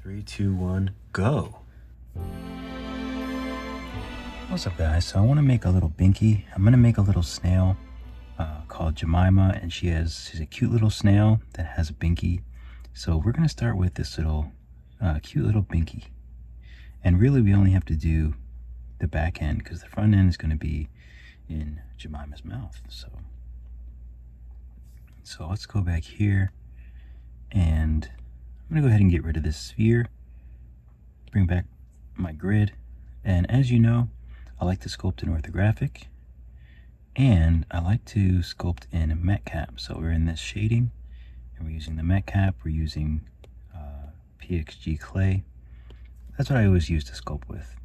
3, 2, 1, go. What's up, guys? So I want to make a little Binky. I'm going to make a little snail called Jemima, and she's a cute little snail that has a Binky. So we're going to start with this little cute little Binky. And really we only have to do the back end because the front end is going to be in Jemima's mouth. So let's go back here, and I'm going to go ahead and get rid of this sphere, bring back my grid. And as you know, I like to sculpt in orthographic, and I like to sculpt in metcap. So we're in this shading, and we're using the metcap. We're using PXG clay. That's what I always use to sculpt with.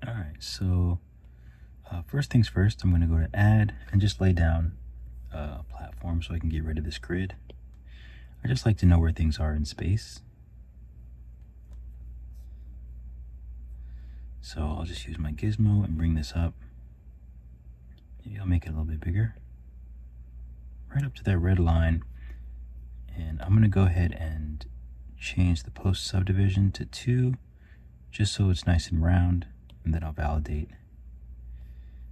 All right, so first things first, I'm going to go to add and just lay down a platform so I can get rid of this grid. I just like to know where things are in space. So I'll just use my gizmo and bring this up. Maybe I'll make it a little bit bigger. Right up to that red line. And I'm going to go ahead and change the post subdivision to 2, just so it's nice and round. And then I'll validate.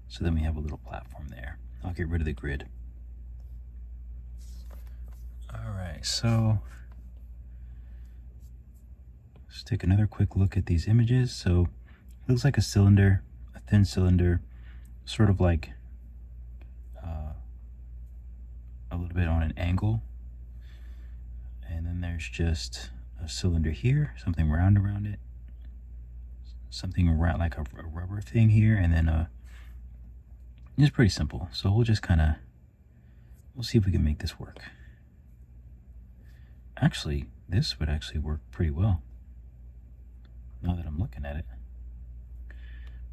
So then we have a little platform there. I'll get rid of the grid. All right, so let's take another quick look at these images. So it looks like a cylinder, a thin cylinder, sort of like a little bit on an angle. And then there's just a cylinder here, something round around it, something around like a rubber thing here, and then it's pretty simple. So we'll just we'll see if we can make this work. Actually, this would actually work pretty well now that I'm looking at it.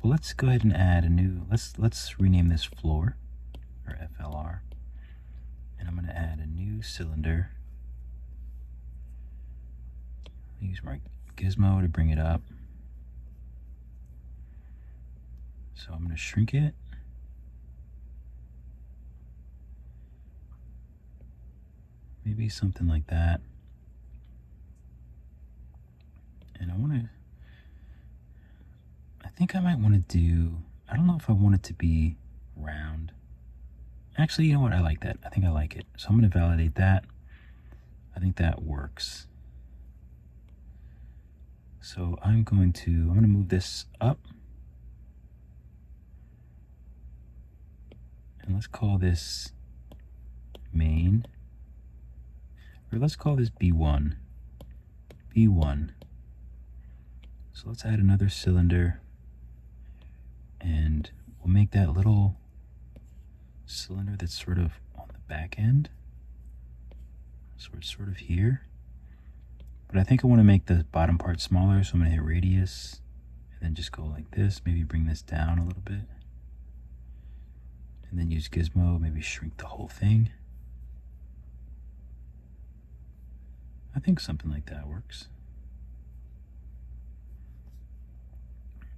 But let's go ahead and add a new, let's rename this floor, or FLR. And I'm going to add a new cylinder. Use my gizmo to bring it up. So I'm going to shrink it. Maybe something like that. And I think I might want to do, I don't know if I want it to be round. Actually, you know what? I like that. I think I like it. So I'm going to validate that. I think that works. So I'm going to move this up. And let's call this main. Or let's call this B1. B1. So let's add another cylinder, and we'll make that little cylinder that's sort of on the back end. So it's sort of here. But I think I want to make the bottom part smaller, so I'm going to hit radius, and then just go like this. Maybe bring this down a little bit. And then use gizmo, maybe shrink the whole thing. I think something like that works.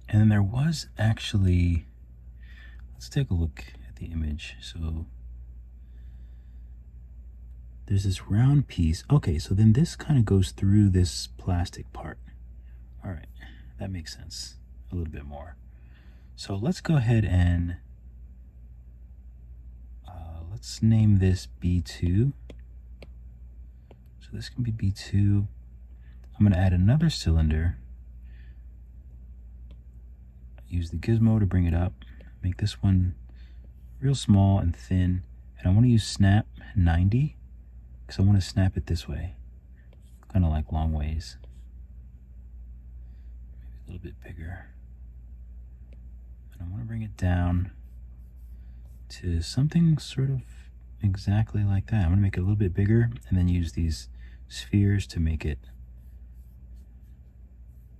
And then there was actually, let's take a look at the image. So there's this round piece. Okay, so then this kind of goes through this plastic part. All right, that makes sense a little bit more. So let's go ahead and let's name this B2. So this can be B2. I'm going to add another cylinder. Use the gizmo to bring it up. Make this one real small and thin. And I want to use snap 90 because I want to snap it this way. Kind of like long ways. Maybe a little bit bigger. And I want to bring it down to something sort of exactly like that. I'm going to make it a little bit bigger and then use these spheres to make it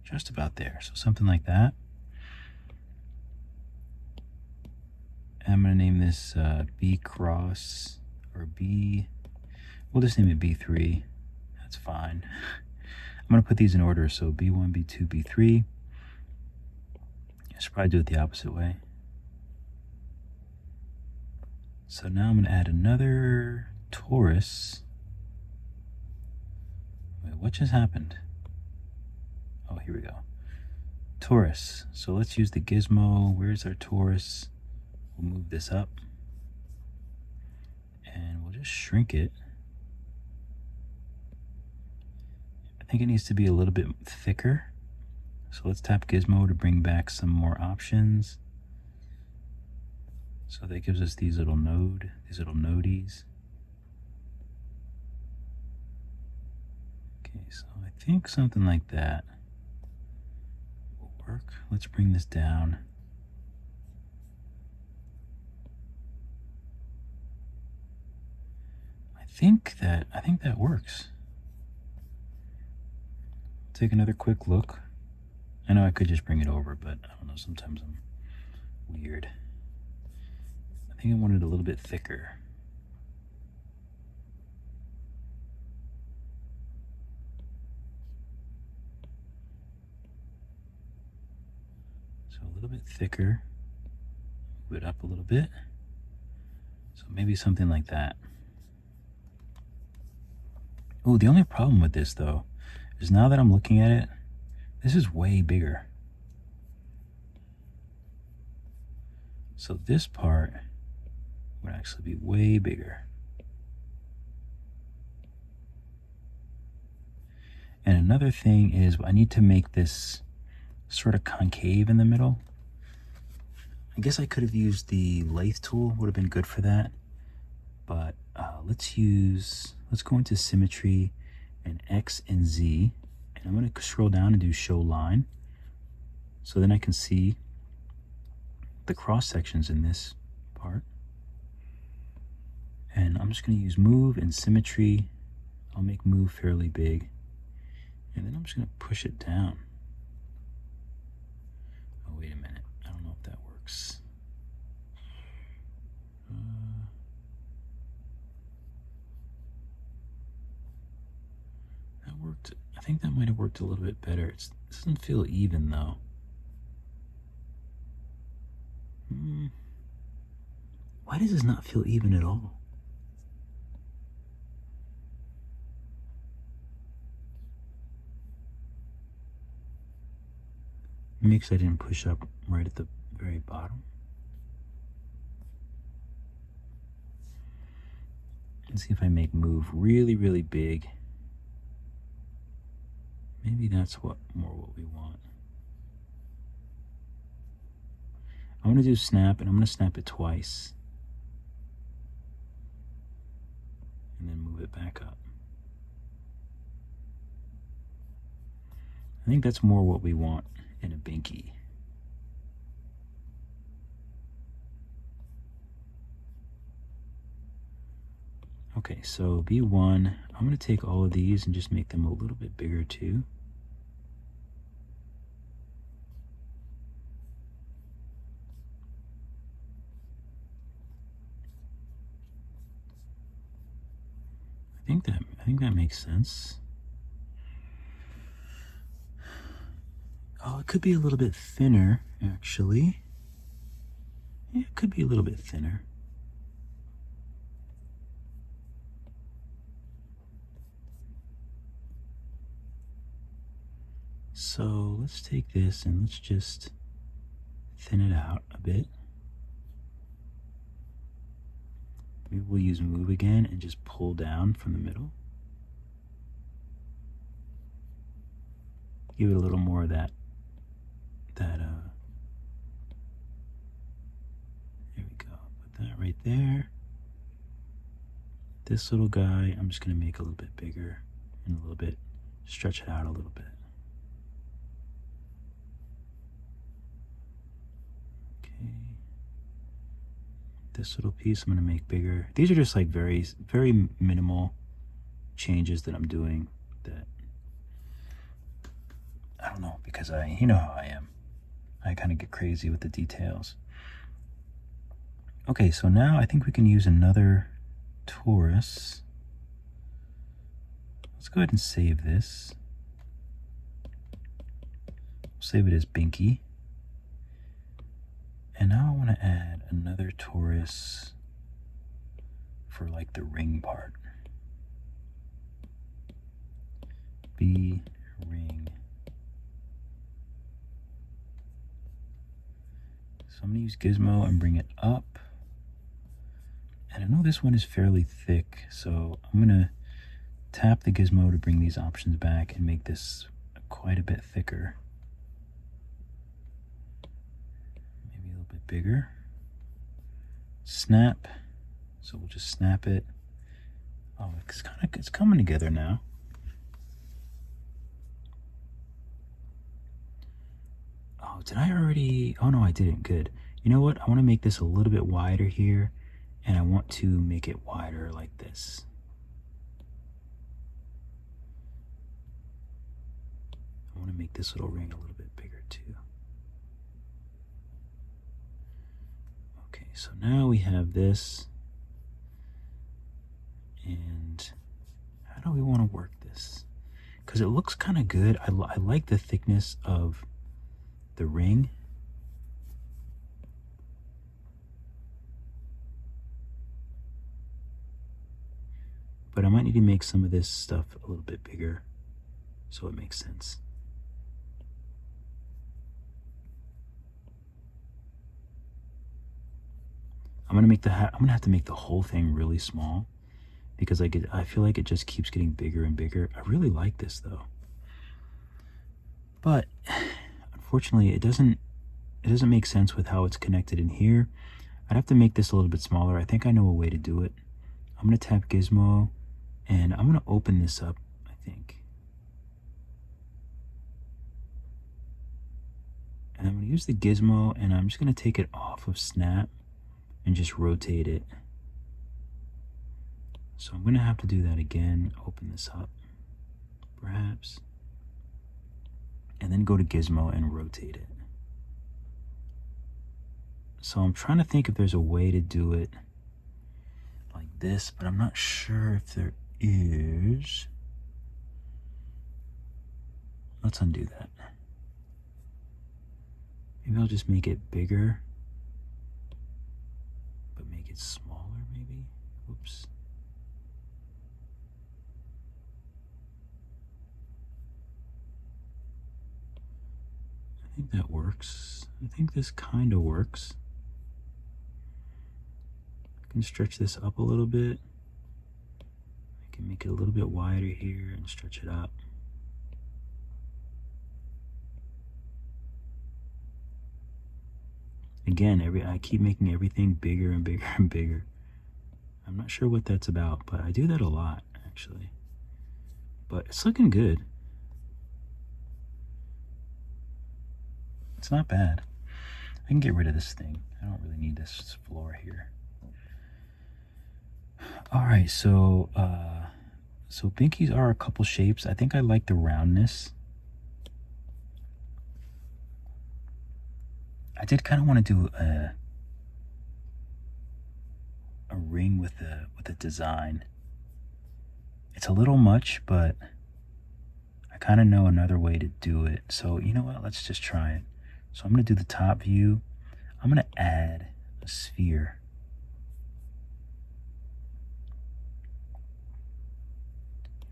just about there. So something like that. And I'm going to name this B cross, or B, we'll just name it B3. That's fine. I'm going to put these in order. So B1, B2, B3. I should probably do it the opposite way. So now I'm going to add another torus. Wait, what just happened? Oh, here we go. Torus. So let's use the gizmo. Where's our torus? We'll move this up. And we'll just shrink it. I think it needs to be a little bit thicker. So let's tap gizmo to bring back some more options. So that gives us these little nodies. Okay, so I think something like that will work. Let's bring this down. I think that works. Take another quick look. I know I could just bring it over, but I don't know, sometimes I'm weird. I think I want it a little bit thicker. So a little bit thicker. Move it up a little bit. So maybe something like that. Oh, the only problem with this though is now that I'm looking at it, this is way bigger. So this part would actually be way bigger. And another thing is I need to make this sort of concave in the middle. I guess I could have used the lathe tool, would have been good for that. But let's go into symmetry and X and Z. And I'm going to scroll down and do show line. So then I can see the cross sections in this part. And I'm just going to use move and symmetry. I'll make move fairly big. And then I'm just going to push it down. Oh, wait a minute. I don't know if that works. That worked. I think that might have worked a little bit better. It doesn't feel even though. Why does this not feel even at all? Maybe because I didn't push up right at the very bottom. Let's see if I make move really, really big. Maybe that's more what we want. I'm going to do snap, and I'm going to snap it twice. And then move it back up. I think that's more what we want in a Binky. Okay, so B1, I'm going to take all of these and just make them a little bit bigger too. I think that makes sense. Oh, it could be a little bit thinner, actually. Yeah, it could be a little bit thinner. So let's take this and let's just thin it out a bit. Maybe we'll use move again and just pull down from the middle. Give it a little more of that there we go. Put that right there. This little guy, I'm just going to make a little bit bigger and a little bit, stretch it out a little bit. Okay. This little piece I'm going to make bigger. These are just like very, very minimal changes that I'm doing that I don't know, because you know how I am. I kind of get crazy with the details. Okay, so now I think we can use another torus. Let's go ahead and save this. Save it as Binky. And now I want to add another torus for like the ring part. ring. So I'm going to use Gizmo and bring it up. And I know this one is fairly thick, so I'm going to tap the Gizmo to bring these options back and make this quite a bit thicker. Maybe a little bit bigger. Snap. So we'll just snap it. Oh, it's coming together now. Oh, did I already? Oh no, I didn't. Good. You know what? I want to make this a little bit wider here, and I want to make it wider like this. I want to make this little ring a little bit bigger too. Okay, so now we have this. And how do we want to work this? Because it looks kind of good. I like the thickness of the ring. But I might need to make some of this stuff a little bit bigger so it makes sense. I'm gonna have to make the whole thing really small because I feel like it just keeps getting bigger and bigger. I really like this though, but unfortunately it doesn't make sense with how it's connected in here. I'd have to make this a little bit smaller. I think I know a way to do it. I'm gonna tap Gizmo and I'm gonna open this up, I think. And I'm gonna use the Gizmo and I'm just gonna take it off of snap and just rotate it. So I'm gonna have to do that again, open this up, perhaps, and then go to Gizmo and rotate it. So I'm trying to think if there's a way to do it like this, but I'm not sure if there is. Let's undo that. Maybe I'll just make it bigger, but make it smaller maybe. Oops. I think that works. I think this kind of works. I can stretch this up a little bit. I can make it a little bit wider here and stretch it up. Again, I keep making everything bigger and bigger and bigger. I'm not sure what that's about, but I do that a lot, actually. But it's looking good. It's not bad. I can get rid of this thing. I don't really need this floor here. All right, so Binkies are a couple shapes. I think I like the roundness. I did kind of want to do a ring with a design. It's a little much, but I kind of know another way to do it. So you know what? Let's just try it. So I'm going to do the top view. I'm going to add a sphere.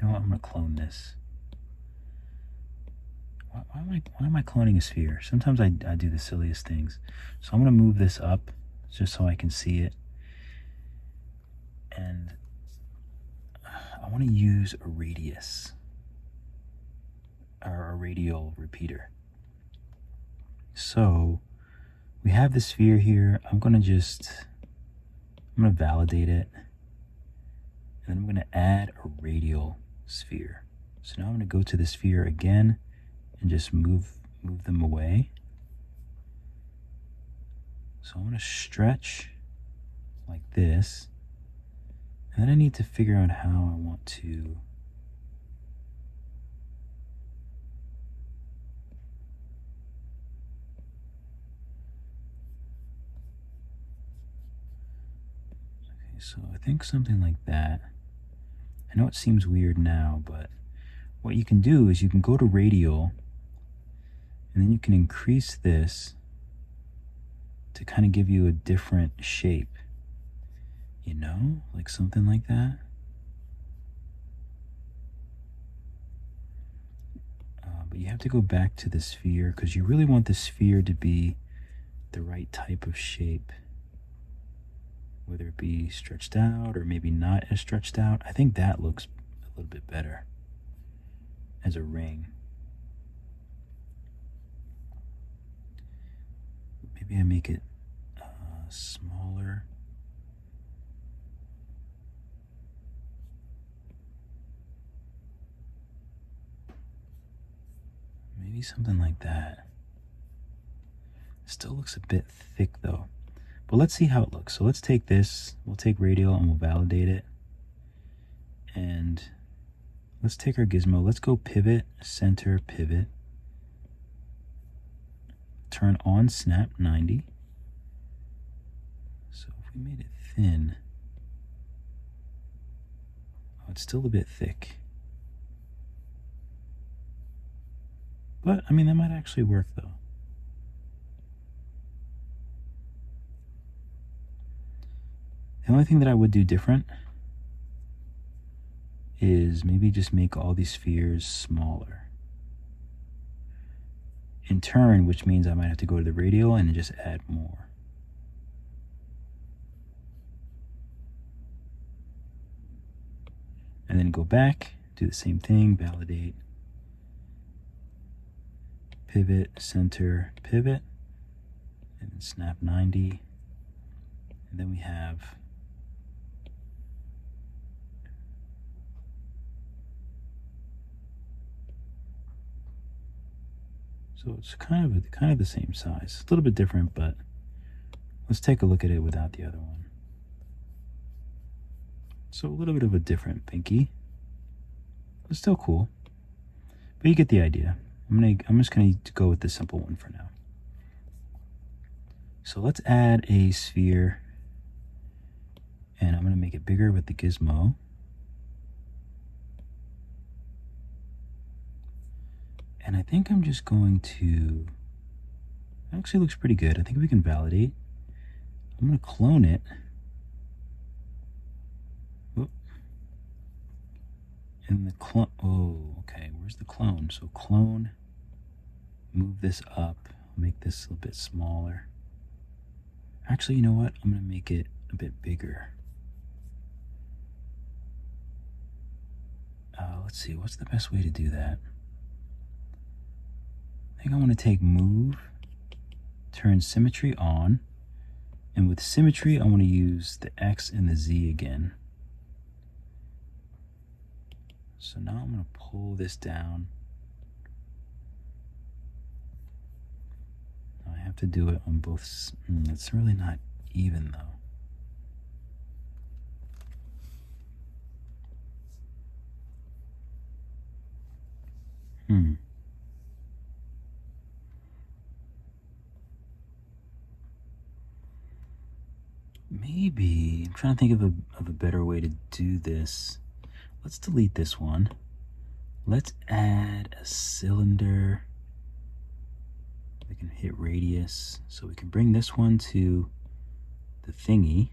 You know what? I'm going to clone this. Why am I cloning a sphere? Sometimes I do the silliest things. So I'm going to move this up just so I can see it. And I want to use a radius or a radial repeater. So we have the sphere here. I'm going to validate it. And I'm going to add a radial sphere. So now I'm going to go to the sphere again and just move them away. So I'm going to stretch like this. And then I need to figure out how I want to so I think something like that. I know it seems weird now, but what you can do is you can go to radial and then you can increase this to kind of give you a different shape, you know, like something like that. But you have to go back to the sphere because you really want the sphere to be the right type of shape. Whether it be stretched out or maybe not as stretched out. I think that looks a little bit better as a ring. Maybe I make it smaller. Maybe something like that. Still looks a bit thick though. But let's see how it looks. So let's take this, we'll take radial and we'll validate it. And let's take our gizmo, let's go pivot, center, pivot. Turn on snap 90. So if we made it thin, oh, it's still a bit thick. But I mean, that might actually work though. The only thing that I would do different is maybe just make all these spheres smaller. In turn, which means I might have to go to the radial and just add more. And then go back, do the same thing, validate, pivot, center, pivot, and then snap 90. And then we have so it's kind of the same size. A little bit different, but let's take a look at it without the other one. So a little bit of a different Binky. It's still cool. But you get the idea. I'm just gonna go with the simple one for now. So let's add a sphere, and I'm gonna make it bigger with the gizmo. And I think I'm just going to, actually looks pretty good. I think we can validate. I'm going to clone it. Whoop. And the clone, oh, okay, where's the clone? So clone, move this up, make this a little bit smaller. Actually, you know what? I'm going to make it a bit bigger. Let's see, what's the best way to do that? I think I want to take move, turn symmetry on, and with symmetry I want to use the X and the Z again. So now I'm going to pull this down. I have to do it on both. It's really not even though. Maybe, I'm trying to think of a better way to do this. Let's delete this one. Let's add a cylinder. We can hit radius. So we can bring this one to the thingy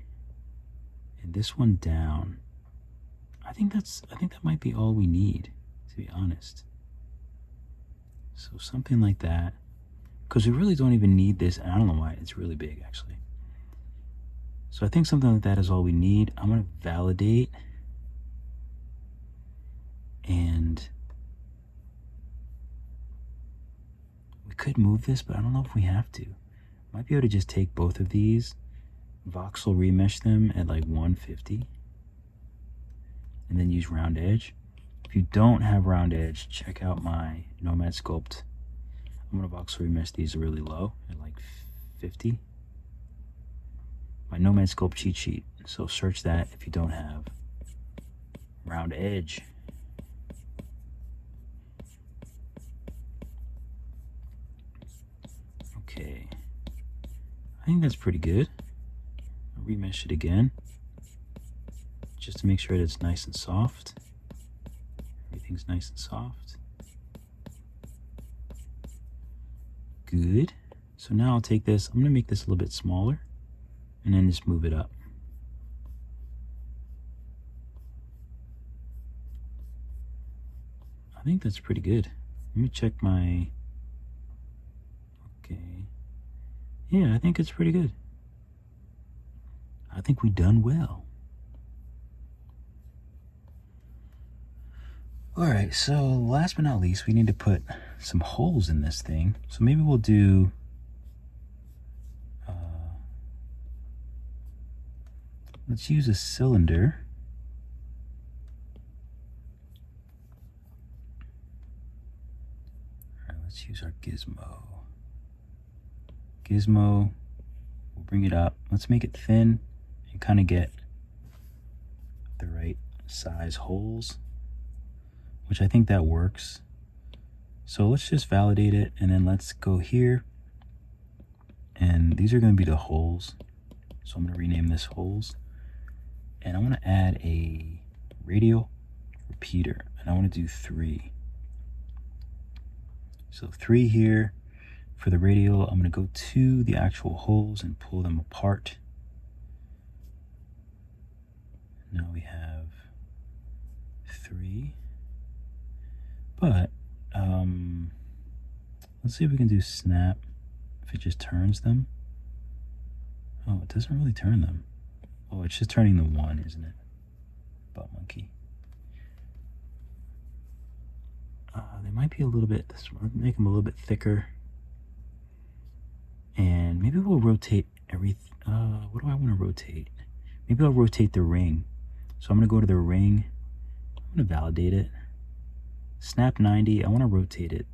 and this one down. I think that might be all we need, to be honest. So something like that. Because we really don't even need this. And I don't know why, it's really big actually. So I think something like that is all we need. I'm going to validate. And we could move this, but I don't know if we have to. Might be able to just take both of these, voxel remesh them at like 150, and then use round edge. If you don't have round edge, check out my Nomad Sculpt. I'm going to voxel remesh these really low at like 50. My Nomad Sculpt cheat sheet. So search that if you don't have round edge. Okay. I think that's pretty good. I'll remesh it again, just to make sure that it's nice and soft. Everything's nice and soft. Good. So now I'll take this, I'm going to make this a little bit smaller, and then just move it up. I think that's pretty good. Let me check my, okay. Yeah, I think it's pretty good. I think we done well. All right, so last but not least, we need to put some holes in this thing. So maybe we'll do, let's use a cylinder. All right, let's use our gizmo. Gizmo, we'll bring it up. Let's make it thin and kind of get the right size holes, which I think that works. So let's just validate it, and then let's go here, and these are going to be the holes. So I'm going to rename this holes, and I want to add a radial repeater, and I want to do 3. So 3 here for the radial. I'm going to go to the actual holes and pull them apart. Now we have 3, but let's see if we can do snap, if it just turns them. Oh, it doesn't really turn them. Oh, it's just turning the 1, isn't it? Butt monkey. They might be a little bit, make them a little bit thicker. And maybe we'll rotate what do I want to rotate? Maybe I'll rotate the ring. So I'm going to go to the ring. I'm going to validate it. Snap 90. I want to rotate it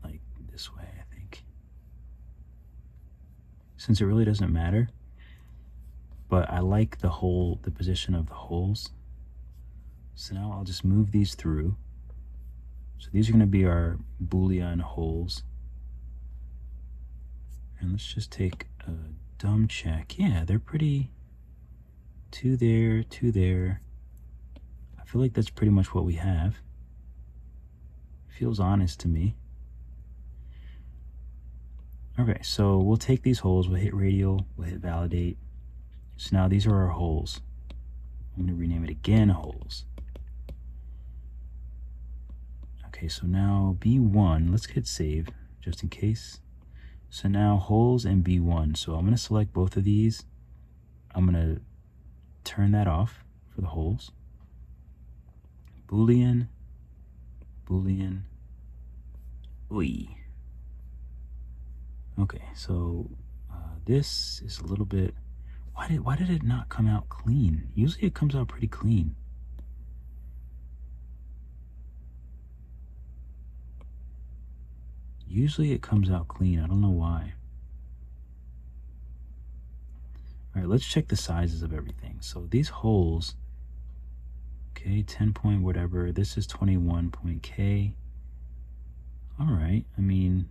like this way, I think. Since it really doesn't matter. But I like the position of the holes. So now I'll just move these through. So these are going to be our Boolean holes. And let's just take a dumb check. Yeah, they're pretty, 2 there, 2 there. I feel like that's pretty much what we have. Feels honest to me. Okay, so we'll take these holes, we'll hit radial, we'll hit validate. So now these are our holes. I'm going to rename it again, holes. Okay, so now B1, let's hit save, just in case. So now holes and B1. So I'm going to select both of these. I'm going to turn that off for the holes. Boolean, Boolean, oi. Okay, so this is a little bit, why did it not come out clean? Usually it comes out pretty clean. Usually it comes out clean. I don't know why. All right, let's check the sizes of everything. So these holes, okay, 10 point whatever. This is 21 point K. All right, I mean,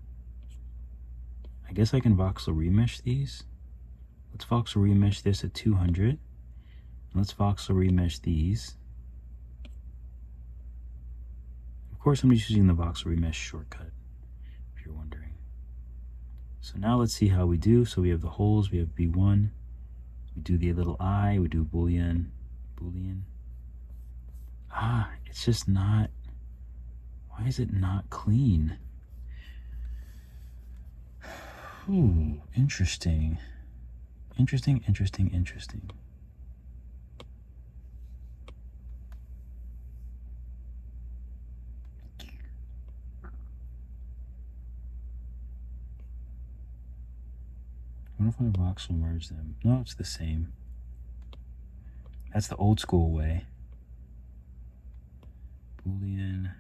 I guess I can voxel remesh these. Let's voxel remesh this at 200. Let's voxel remesh these. Of course, I'm just using the voxel remesh shortcut, if you're wondering. So now let's see how we do. So we have the holes, we have B1. We do the little I, we do Boolean, Boolean. Ah, it's just not, why is it not clean? Ooh, interesting. Interesting. What if I voxel merge them? No, it's the same. That's the old school way. Boolean.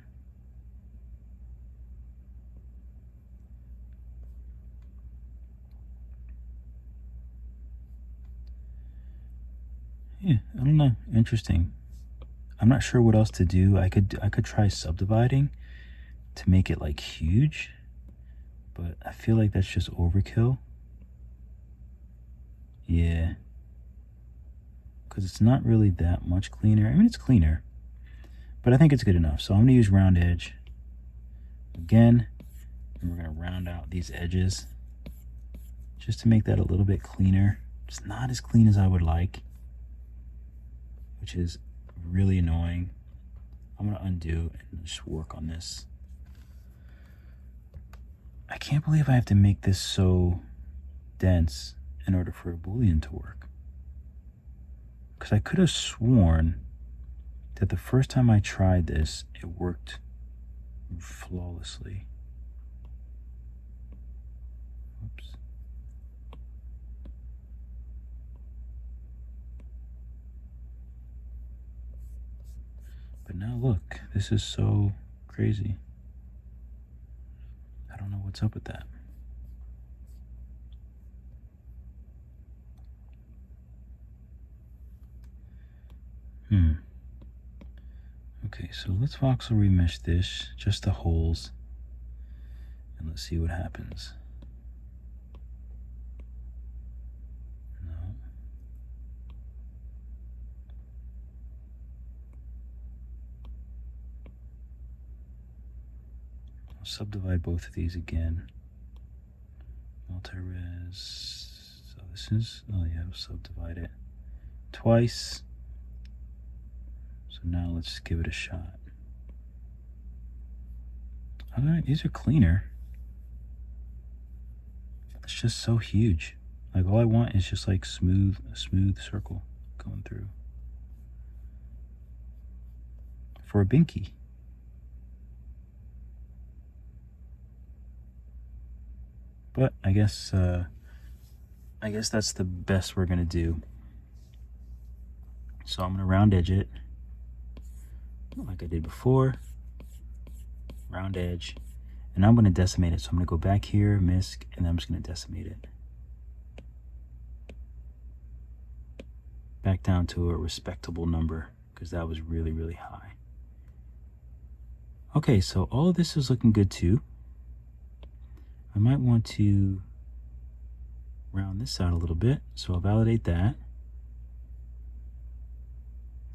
Yeah, I don't know. Interesting. I'm not sure what else to do. I could try subdividing to make it like huge, but I feel like that's just overkill. Yeah, because it's not really that much cleaner. I mean, it's cleaner, but I think it's good enough. So I'm going to use round edge again, and we're going to round out these edges just to make that a little bit cleaner. It's not as clean as I would like, which is really annoying. I'm going to undo and just work on this. I can't believe I have to make this so dense in order for a Boolean to work. Because I could have sworn that the first time I tried this, it worked flawlessly. Oops. But now look, this is so crazy. I don't know what's up with that. Okay, so let's voxel remesh this, just the holes, and let's see what happens. No. I'll subdivide both of these again. Multi-res. So this is, oh yeah, I'll subdivide it twice. So now let's give it a shot. Alright, these are cleaner. It's just so huge. Like all I want is just like a smooth circle going through. For a Binky. But I guess that's the best we're gonna do. So I'm gonna round edge it like I did before. Round edge, and I'm gonna decimate it. So I'm gonna go back here, misc, and then I'm just gonna decimate it back down to a respectable number because that was really, really high. Okay, so all of this is looking good too. I might want to round this out a little bit, so I'll validate that.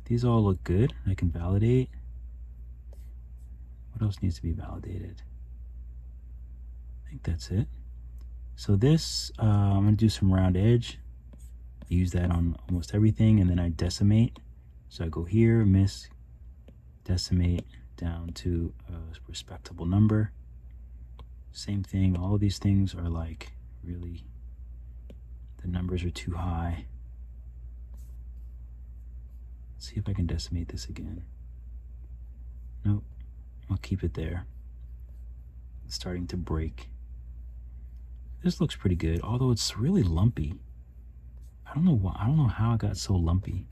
These all look good. I can validate. What else needs to be validated? I think that's it. So this, I'm going to do some round edge. I use that on almost everything, and then I decimate. So I go here, miss, decimate down to a respectable number. Same thing, all of these things are like really, the numbers are too high. Let's see if I can decimate this again. Nope, I'll keep it there. It's starting to break. This looks pretty good, although it's really lumpy. I don't know why, I don't know how it got so lumpy.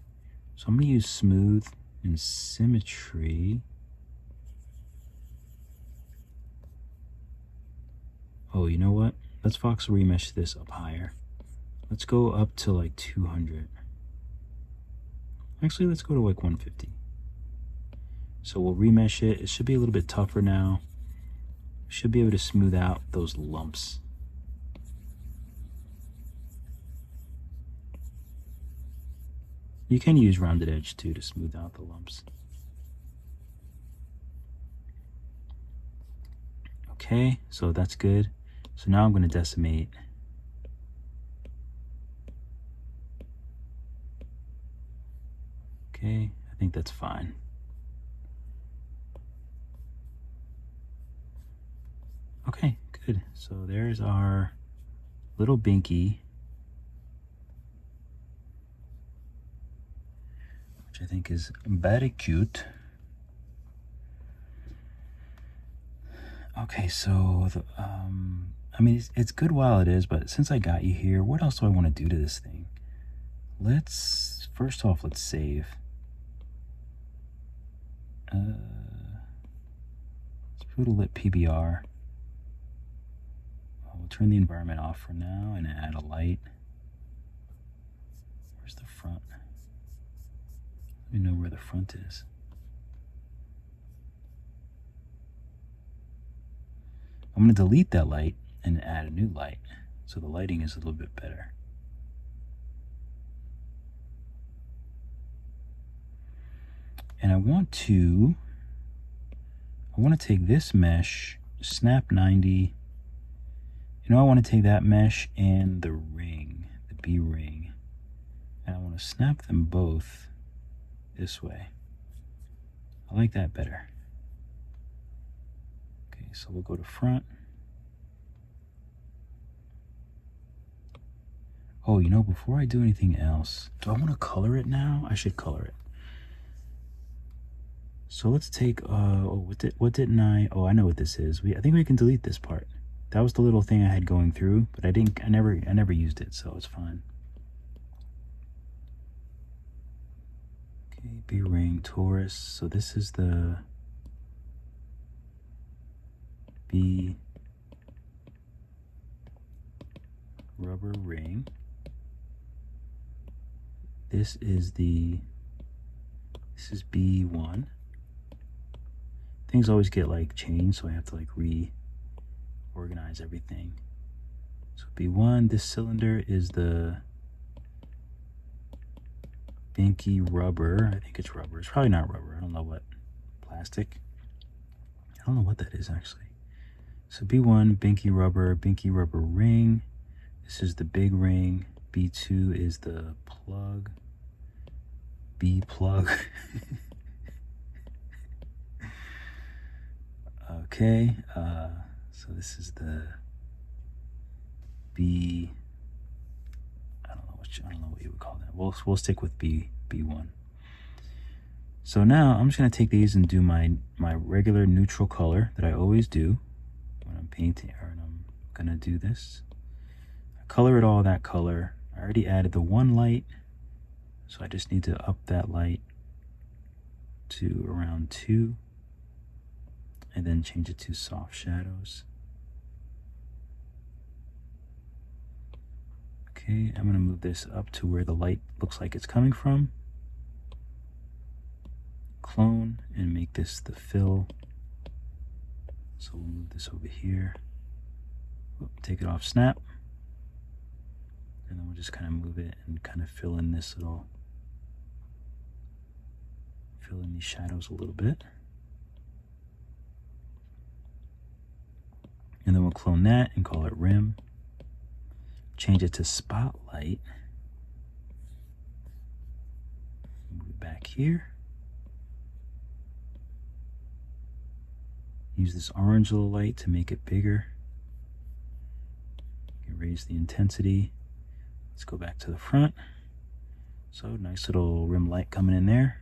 So I'm gonna use smooth and symmetry. Oh, you know what? Let's voxel remesh this up higher. Let's go up to like 200. Actually, let's go to like 150. So we'll remesh it. It should be a little bit tougher now. We should be able to smooth out those lumps. You can use rounded edge too to smooth out the lumps. Okay, so that's good. So now I'm going to decimate. Okay, I think that's fine. Okay, good. So there's our little Binky, which I think is very cute. Okay, so the, I mean, it's good while it is, but since I got you here, what else do I want to do to this thing? Let's, first off, let's save. Let's put a lit PBR. We'll turn the environment off for now and add a light. Where's the front? Let me know where the front is. I'm going to delete that light and add a new light, so the lighting is a little bit better. And I want to take this mesh, snap 90. You know, I want to take that mesh and the ring, the B ring, and I want to snap them both this way. I like that better. Okay, so we'll go to front, Oh, you know, before I do anything else, do I want to color it now? I should color it. So let's take, what didn't I, oh, I know what this is. I think we can delete this part. That was the little thing I had going through, but I never used it, so it's fine. Okay, B ring, Taurus. So this is the B rubber ring. This is B1. Things always get like changed, so I have to like reorganize everything. So B1, this cylinder is the Binky rubber. I think it's rubber. It's probably not rubber. I don't know what. Plastic. I don't know what that is actually. So B1, Binky rubber ring. This is the big ring. B2 is the plug. B plug. Okay, so this is the B. I don't know what you would call that. We'll stick with B1. So now I'm just gonna take these and do my regular neutral color that I always do when I'm painting, or when I'm gonna do this. I color it all that color. I already added the one light, so I just need to up that light to around 2, and then change it to soft shadows. Okay, I'm gonna move this up to where the light looks like it's coming from. Clone and make this the fill. So we'll move this over here. Take it off snap. And then we'll just kind of move it and kind of fill in these shadows a little bit. And then we'll clone that and call it rim. Change it to spotlight. Move it back here. Use this orange little light to make it bigger. Raise the intensity. Let's go back to the front. So nice little rim light coming in there.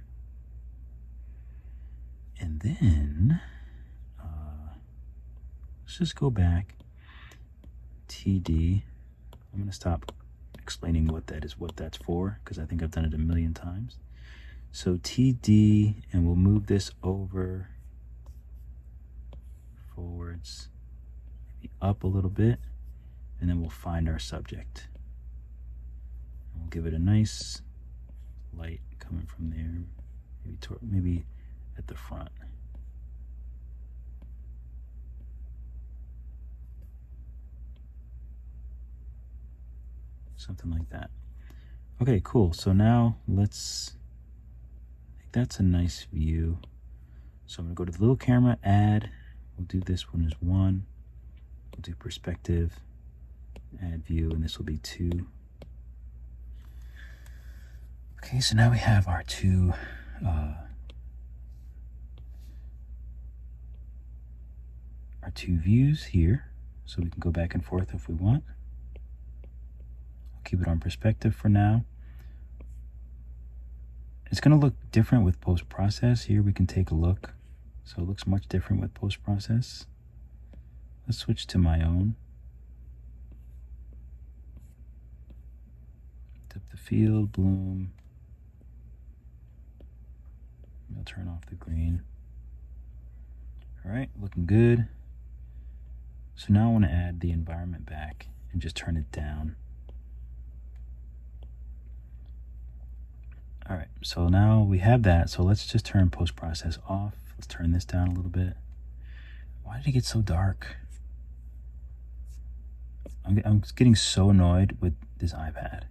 And then let's just go back. TD. I'm going to stop explaining what that's for, because I think I've done it a million times. So TD, and we'll move this over forwards, maybe up a little bit, and then we'll find our subject. And we'll give it a nice light coming from there, maybe at the front. Something like that. Okay, cool. So now I think that's a nice view. So I'm gonna go to the little camera, add. We'll do this one as 1. We'll do perspective, add view, and this will be 2. Okay, so now we have our two views here. So we can go back and forth if we want. Keep it on perspective for now. It's going to look different with post-process. Here we can take a look. So it looks much different with post-process. Let's switch to my own. Depth of field, bloom. I'll turn off the green. All right, looking good. So now I want to add the environment back and just turn it down. All right, so now we have that. So let's just turn post-process off. Let's turn this down a little bit. Why did it get so dark? I'm getting so annoyed with this iPad.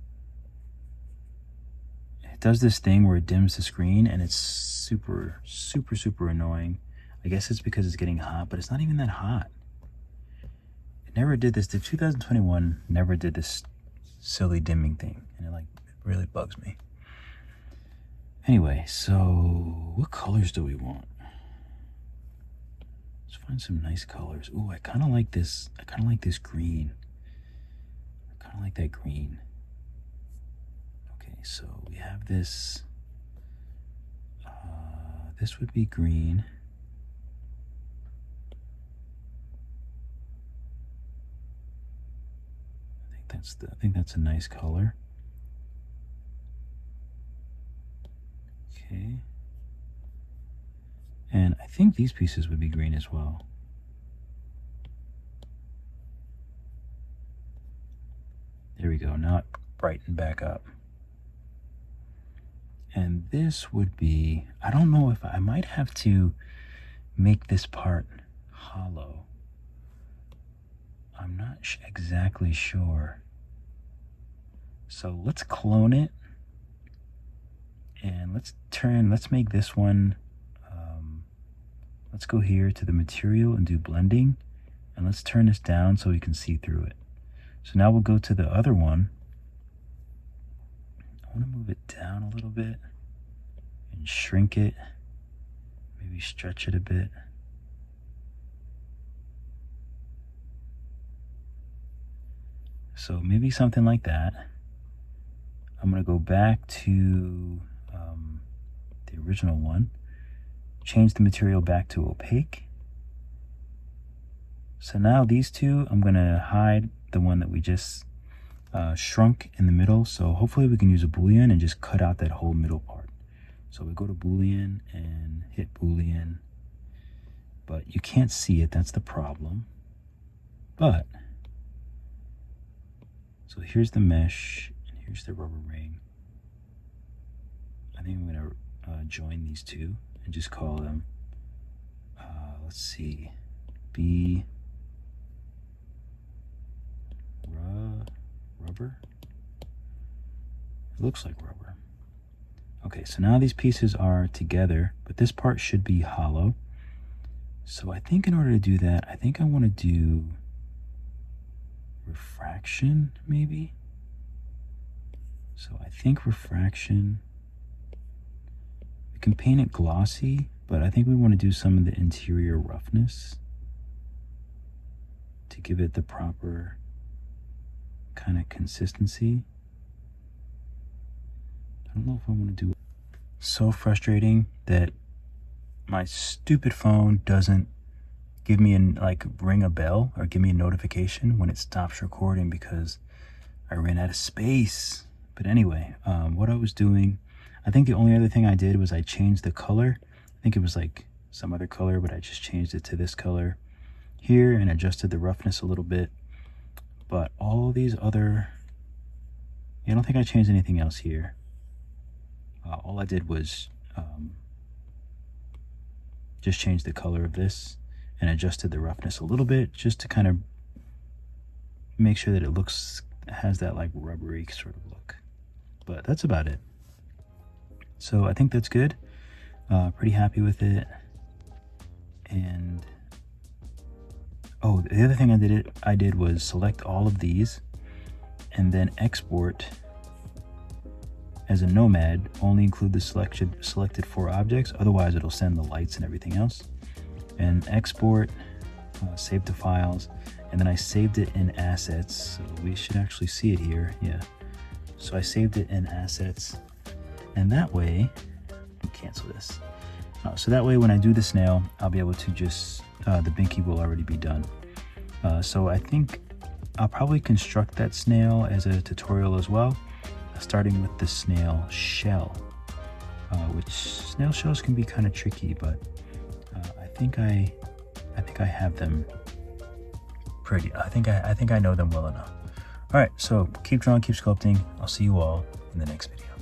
It does this thing where it dims the screen, and it's super, super, super annoying. I guess it's because it's getting hot, but it's not even that hot. It never did this. The 2021 never did this silly dimming thing, and it really bugs me. Anyway, so what colors do we want? Let's find some nice colors. Ooh, I kind of like this. I kind of like this green. I kind of like that green. so we have this. This would be green. I think that's a nice color. Okay. And I think these pieces would be green as well. There we go. Now it brightened back up. And this would be, I don't know if I might have to make this part hollow. I'm not exactly sure. So let's clone it. And let's make this one, let's go here to the material and do blending. And let's turn this down so we can see through it. So now we'll go to the other one. I want to move it down a little bit and shrink it, maybe stretch it a bit. So maybe something like that. I'm going to go back to the original one, change the material back to opaque. So now these two, I'm going to hide the one that we just shrunk in the middle. So hopefully we can use a Boolean and just cut out that whole middle part. So we go to Boolean and hit Boolean, but you can't see it. That's the problem. But so here's the mesh and here's the rubber ring. I think I'm going to join these two and just call them, let's see, B rubber. It looks like rubber. Okay, so now these pieces are together, but this part should be hollow. So I think in order to do that, I think I want to do refraction, maybe. So I think refraction, we can paint it glossy, but I think we want to do some of the interior roughness to give it the proper kind of consistency. I don't know if I want to do it. So frustrating that my stupid phone doesn't give me ring a bell or give me a notification when it stops recording because I ran out of space. But anyway, what I was doing, I think the only other thing I did was I changed the color. I think it was like some other color, but I just changed it to this color here and adjusted the roughness a little bit. But all these other, I don't think I changed anything else here. All I did was just change the color of this and adjusted the roughness a little bit just to kind of make sure that it has that like rubbery sort of look. But that's about it. So I think that's good. Pretty happy with it. And oh, the other thing I did was select all of these and then export as a Nomad. Only include the selected 4 objects, otherwise it'll send the lights and everything else. And export, save to files, and then I saved it in assets. So we should actually see it here. Yeah. So I saved it in assets, and that way, cancel this. So that way when I do the snail, I'll be able to just, the Binky will already be done. So I think I'll probably construct that snail as a tutorial as well, starting with the snail shell, which snail shells can be kind of tricky, but I think I have them pretty, I think I know them well enough. All right, so keep drawing, keep sculpting. I'll see you all in the next video.